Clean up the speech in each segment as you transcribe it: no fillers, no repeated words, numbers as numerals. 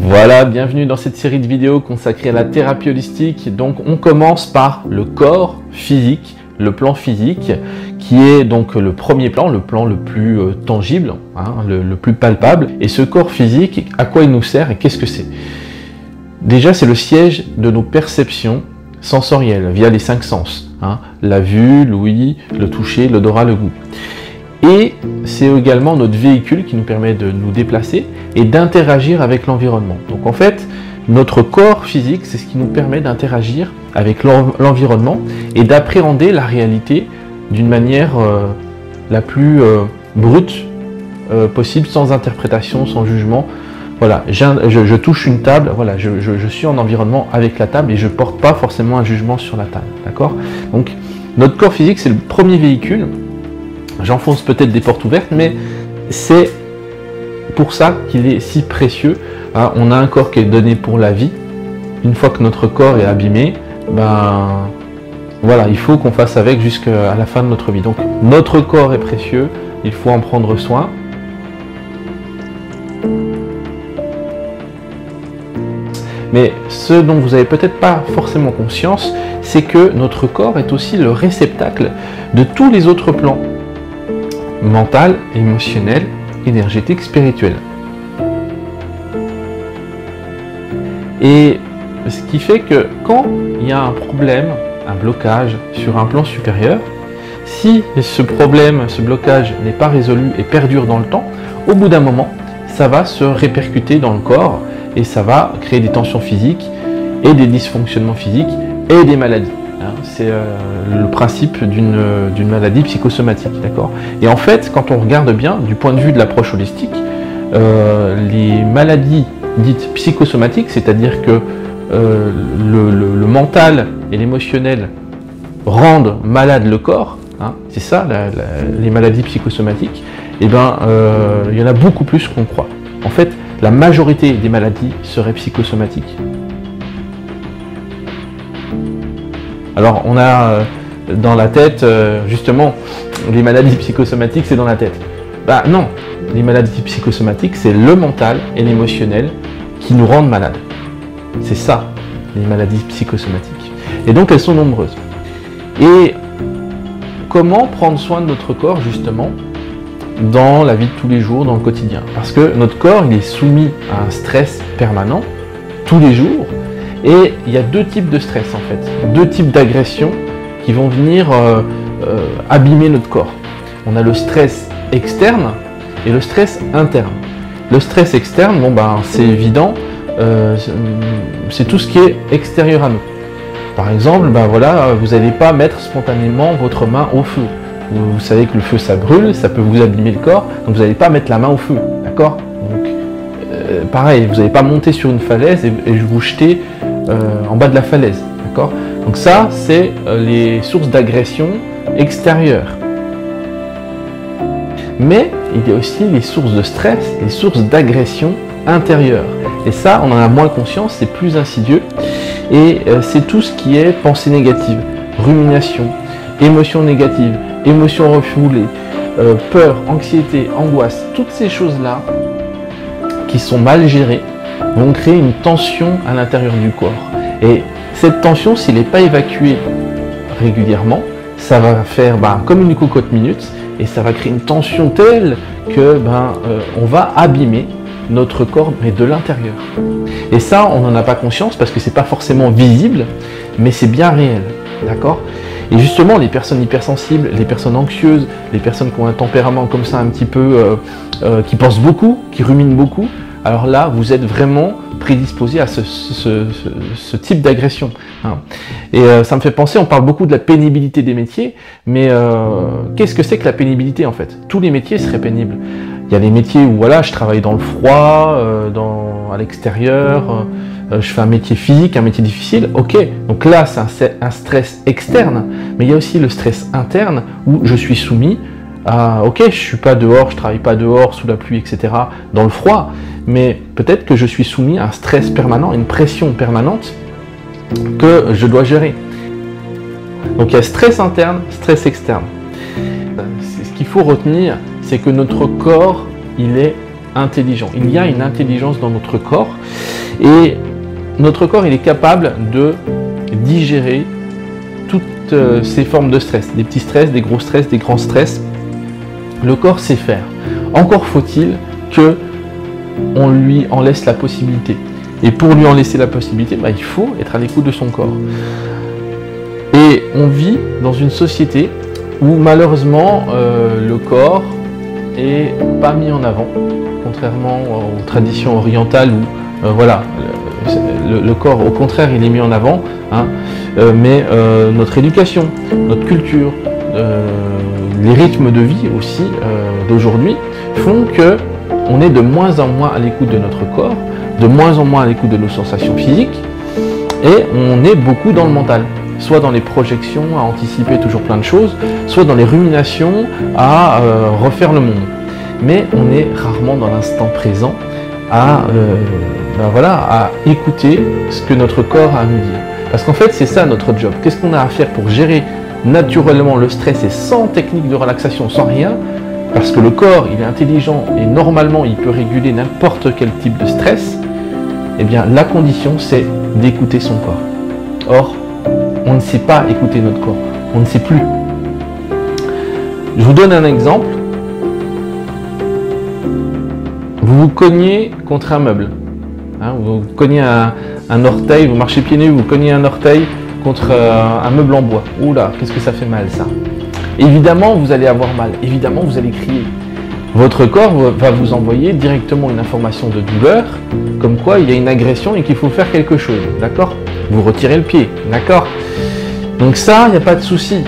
Voilà, bienvenue dans cette série de vidéos consacrée à la thérapie holistique. Donc on commence par le corps physique, le plan physique, qui est donc le premier plan, le plan le plus tangible, le plus palpable. Et ce corps physique, à quoi il nous sert et qu'est-ce que c'est? Déjà, c'est le siège de nos perceptions sensorielles, via les 5 sens. La vue, l'ouïe, le toucher, l'odorat, le goût. Et c'est également notre véhicule qui nous permet de nous déplacer et d'interagir avec l'environnement. Donc en fait, notre corps physique, c'est ce qui nous permet d'interagir avec l'environnement et d'appréhender la réalité d'une manière la plus brute possible, sans interprétation, sans jugement. Voilà, je touche une table, voilà, je suis en environnement avec la table et je ne porte pas forcément un jugement sur la table. D'accord? Donc notre corps physique, c'est le premier véhicule. J'enfonce peut-être des portes ouvertes, mais c'est pour ça qu'il est si précieux. On a un corps qui est donné pour la vie. Une fois que notre corps est abîmé, voilà, il faut qu'on fasse avec jusqu'à la fin de notre vie. Donc notre corps est précieux, il faut en prendre soin. Mais ce dont vous n'avez peut-être pas forcément conscience, c'est que notre corps est aussi le réceptacle de tous les autres plans. Mental, émotionnel, énergétique, spirituel. Et ce qui fait que quand il y a un problème, un blocage sur un plan supérieur, si ce problème, ce blocage n'est pas résolu et perdure dans le temps, au bout d'un moment, ça va se répercuter dans le corps et ça va créer des tensions physiques et des dysfonctionnements physiques et des maladies. C'est le principe d'une maladie psychosomatique, d'accord? Et en fait, quand on regarde bien, du point de vue de l'approche holistique, les maladies dites psychosomatiques, c'est-à-dire que le mental et l'émotionnel rendent malade le corps, c'est ça, les maladies psychosomatiques, et il y en a beaucoup plus qu'on croit. En fait, la majorité des maladies seraient psychosomatiques. Alors on a dans la tête, justement, les maladies psychosomatiques, c'est dans la tête. Non, les maladies psychosomatiques, c'est le mental et l'émotionnel qui nous rendent malades. C'est ça, les maladies psychosomatiques. Et donc elles sont nombreuses. Et comment prendre soin de notre corps, justement, dans la vie de tous les jours, dans le quotidien? Parce que notre corps, il est soumis à un stress permanent, tous les jours. Et il y a deux types de stress en fait, deux types d'agressions qui vont venir abîmer notre corps. On a le stress externe et le stress interne. Le stress externe, c'est évident, c'est tout ce qui est extérieur à nous. Par exemple, vous n'allez pas mettre spontanément votre main au feu. Vous savez que le feu ça brûle, ça peut vous abîmer le corps, donc vous n'allez pas mettre la main au feu, d'accord? Pareil, vous n'allez pas monter sur une falaise et vous jeter en bas de la falaise, d'accord? Donc ça, c'est les sources d'agression extérieures. Mais il y a aussi les sources de stress, les sources d'agression intérieures. Et ça, on en a moins conscience, c'est plus insidieux. Et c'est tout ce qui est pensée négative, rumination, émotion négative, émotion refoulée, peur, anxiété, angoisse, toutes ces choses-là qui sont mal gérées vont créer une tension à l'intérieur du corps. Et cette tension, s'il n'est pas évacué régulièrement, ça va faire comme une cocotte minute et ça va créer une tension telle que on va abîmer notre corps, mais de l'intérieur. Et ça, on n'en a pas conscience parce que c'est pas forcément visible, mais c'est bien réel, d'accord? Et justement, les personnes hypersensibles, les personnes anxieuses, les personnes qui ont un tempérament comme ça un petit peu, qui pensent beaucoup, qui ruminent beaucoup, alors là, vous êtes vraiment prédisposé à ce type d'agression. Et ça me fait penser, on parle beaucoup de la pénibilité des métiers, mais qu'est-ce que c'est que la pénibilité en fait? Tous les métiers seraient pénibles. Il y a des métiers où je travaille dans le froid, à l'extérieur, je fais un métier physique, un métier difficile, ok, donc là c'est un stress externe, mais il y a aussi le stress interne où je suis soumis à, ok, je suis pas dehors, je travaille pas dehors, sous la pluie, etc., dans le froid, mais peut-être que je suis soumis à un stress permanent, une pression permanente que je dois gérer. Donc il y a stress interne, stress externe. Ce qu'il faut retenir, c'est que notre corps, il est intelligent. Il y a une intelligence dans notre corps et notre corps il est capable de digérer toutes ces formes de stress, des petits stress, des gros stress, des grands stress. Le corps sait faire. Encore faut-il que on lui en laisse la possibilité. Et pour lui en laisser la possibilité, il faut être à l'écoute de son corps. Et on vit dans une société où malheureusement le corps est pas mis en avant, contrairement aux traditions orientales où voilà, le corps au contraire il est mis en avant, hein, mais notre éducation, notre culture, les rythmes de vie aussi d'aujourd'hui font que on est de moins en moins à l'écoute de notre corps, de moins en moins à l'écoute de nos sensations physiques, et on est beaucoup dans le mental, soit dans les projections à anticiper toujours plein de choses, soit dans les ruminations à refaire le monde. Mais on est rarement dans l'instant présent à écouter ce que notre corps a à nous dire. Parce qu'en fait, c'est ça notre job. Qu'est-ce qu'on a à faire pour gérer naturellement le stress et sans technique de relaxation, sans rien? Parce que le corps, il est intelligent et normalement, il peut réguler n'importe quel type de stress. Eh bien, la condition, c'est d'écouter son corps. Or, on ne sait pas écouter notre corps. On ne sait plus. Je vous donne un exemple. Vous vous cognez contre un meuble. Hein, vous cognez un orteil, vous marchez pieds nus, vous cognez un orteil contre un meuble en bois. Oula, qu'est-ce que ça fait mal ça. Évidemment, vous allez avoir mal. Évidemment, vous allez crier. Votre corps va vous envoyer directement une information de douleur, comme quoi il y a une agression et qu'il faut faire quelque chose. D'accord? Vous retirez le pied. D'accord? Donc ça, il n'y a pas de souci.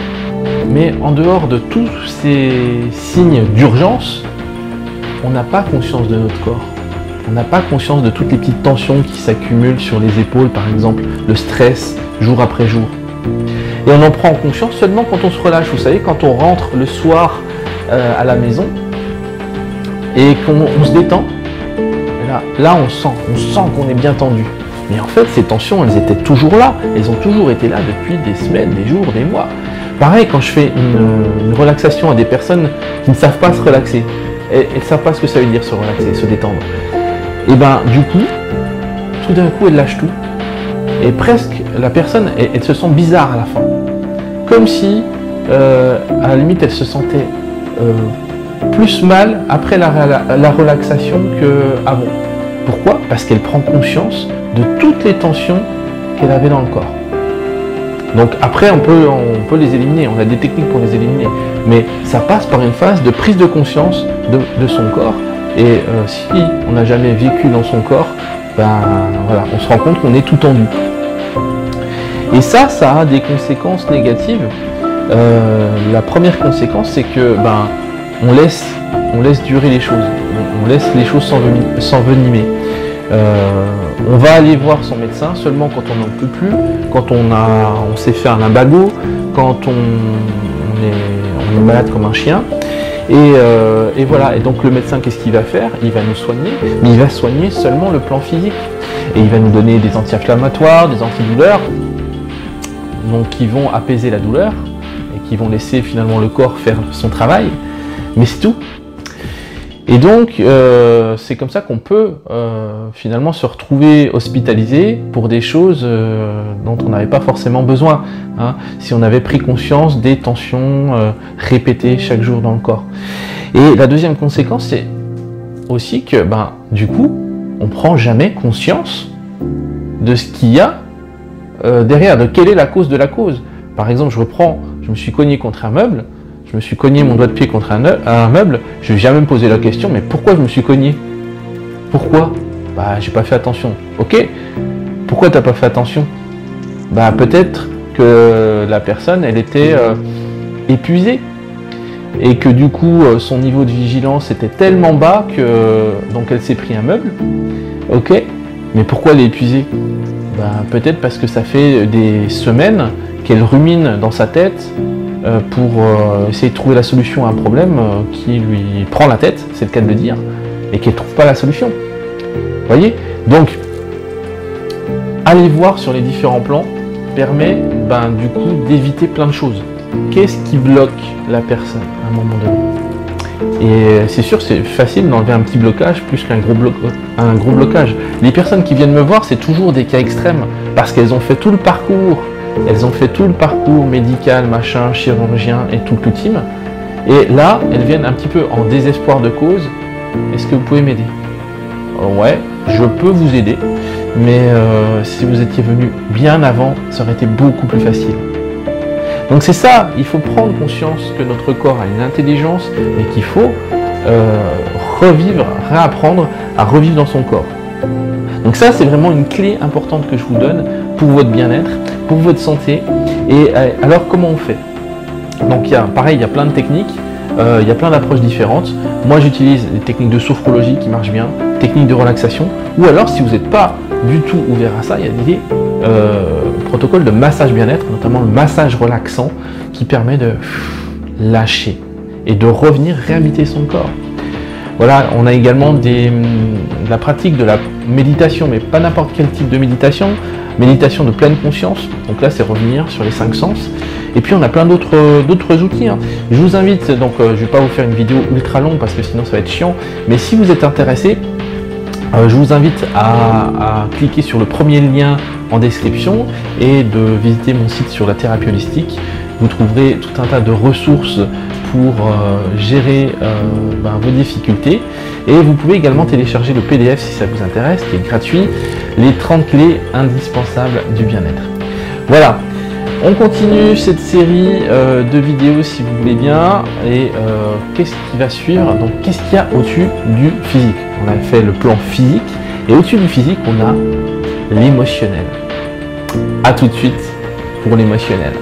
Mais en dehors de tous ces signes d'urgence, on n'a pas conscience de notre corps. On n'a pas conscience de toutes les petites tensions qui s'accumulent sur les épaules, par exemple, le stress, jour après jour. Et on en prend conscience seulement quand on se relâche. Vous savez, quand on rentre le soir à la maison et qu'on se détend, là on sent qu'on est bien tendu. Mais en fait, ces tensions, elles étaient toujours là. Elles ont toujours été là depuis des semaines, des jours, des mois. Pareil, quand je fais une relaxation à des personnes qui ne savent pas se relaxer, elles ne savent pas ce que ça veut dire se relaxer, se détendre. Et bien, du coup, tout d'un coup, elle lâche tout. Et presque, la personne, elle se sent bizarre à la fin. Comme si, à la limite, elle se sentait plus mal après la relaxation qu'avant. Pourquoi? Parce qu'elle prend conscience de toutes les tensions qu'elle avait dans le corps. Donc après, on peut les éliminer, on a des techniques pour les éliminer. Mais ça passe par une phase de prise de conscience de son corps. Et si on n'a jamais vécu dans son corps, voilà, on se rend compte qu'on est tout tendu. Et ça a des conséquences négatives. La première conséquence, c'est que on laisse durer les choses. On laisse les choses s'envenimer. On va aller voir son médecin seulement quand on n'en peut plus, quand on s'est fait un lumbago, quand on est malade comme un chien. Et voilà, et donc le médecin, qu'est-ce qu'il va faire? Il va nous soigner, mais il va soigner seulement le plan physique. Et il va nous donner des anti-inflammatoires, des antidouleurs, donc qui vont apaiser la douleur, et qui vont laisser finalement le corps faire son travail, mais c'est tout. Et donc, c'est comme ça qu'on peut finalement se retrouver hospitalisé pour des choses dont on n'avait pas forcément besoin, hein, si on avait pris conscience des tensions répétées chaque jour dans le corps. Et la deuxième conséquence, c'est aussi que, du coup, on ne prend jamais conscience de ce qu'il y a derrière, de quelle est la cause de la cause. Par exemple, je me suis cogné contre un meuble, je me suis cogné mon doigt de pied contre un meuble, je vais jamais me poser la question, mais pourquoi je me suis cogné? Pourquoi? J'ai pas fait attention. Ok, pourquoi t'as pas fait attention? Peut-être que la personne, elle était épuisée, et que du coup, son niveau de vigilance était tellement bas que donc elle s'est pris un meuble. Ok, mais pourquoi elle est épuisée? Peut-être parce que ça fait des semaines qu'elle rumine dans sa tête pour essayer de trouver la solution à un problème qui lui prend la tête, c'est le cas de le dire, et qu'elle ne trouve pas la solution. Vous voyez? Donc, aller voir sur les différents plans permet du coup d'éviter plein de choses. Qu'est-ce qui bloque la personne à un moment donné? Et c'est sûr, c'est facile d'enlever un petit blocage plus qu'un gros blocage. Les personnes qui viennent me voir, c'est toujours des cas extrêmes, parce qu'elles ont fait tout le parcours. Elles ont fait tout le parcours médical, machin, chirurgien et tout le team. Et là, elles viennent un petit peu en désespoir de cause. Est-ce que vous pouvez m'aider? Ouais, je peux vous aider. Mais si vous étiez venu bien avant, ça aurait été beaucoup plus facile. Donc c'est ça, il faut prendre conscience que notre corps a une intelligence, mais qu'il faut réapprendre à revivre dans son corps. Donc ça, c'est vraiment une clé importante que je vous donne pour votre bien-être, pour votre santé. Et alors, comment on fait? Donc pareil, il y a plein de techniques, il y a plein d'approches différentes. Moi, j'utilise des techniques de sophrologie qui marchent bien, techniques de relaxation, ou alors si vous n'êtes pas du tout ouvert à ça, il y a des protocole de massage bien-être, notamment le massage relaxant qui permet de lâcher et de revenir réhabiter son corps. Voilà, on a également de la pratique de la méditation, mais pas n'importe quel type de méditation, méditation de pleine conscience, donc là c'est revenir sur les 5 sens. Et puis on a plein d'autres outils. Je vous invite, donc je ne vais pas vous faire une vidéo ultra longue parce que sinon ça va être chiant, mais si vous êtes intéressé, je vous invite à cliquer sur le premier lien en description et de visiter mon site sur la thérapie holistique. Vous trouverez tout un tas de ressources pour gérer vos difficultés. Et vous pouvez également télécharger le PDF si ça vous intéresse, qui est gratuit, les 30 clés indispensables du bien-être. Voilà, on continue cette série de vidéos si vous voulez bien. Et qu'est-ce qui va suivre? Donc qu'est-ce qu'il y a au-dessus du physique? On a fait le plan physique et au-dessus du physique on a l'émotionnel. A tout de suite pour l'émotionnel.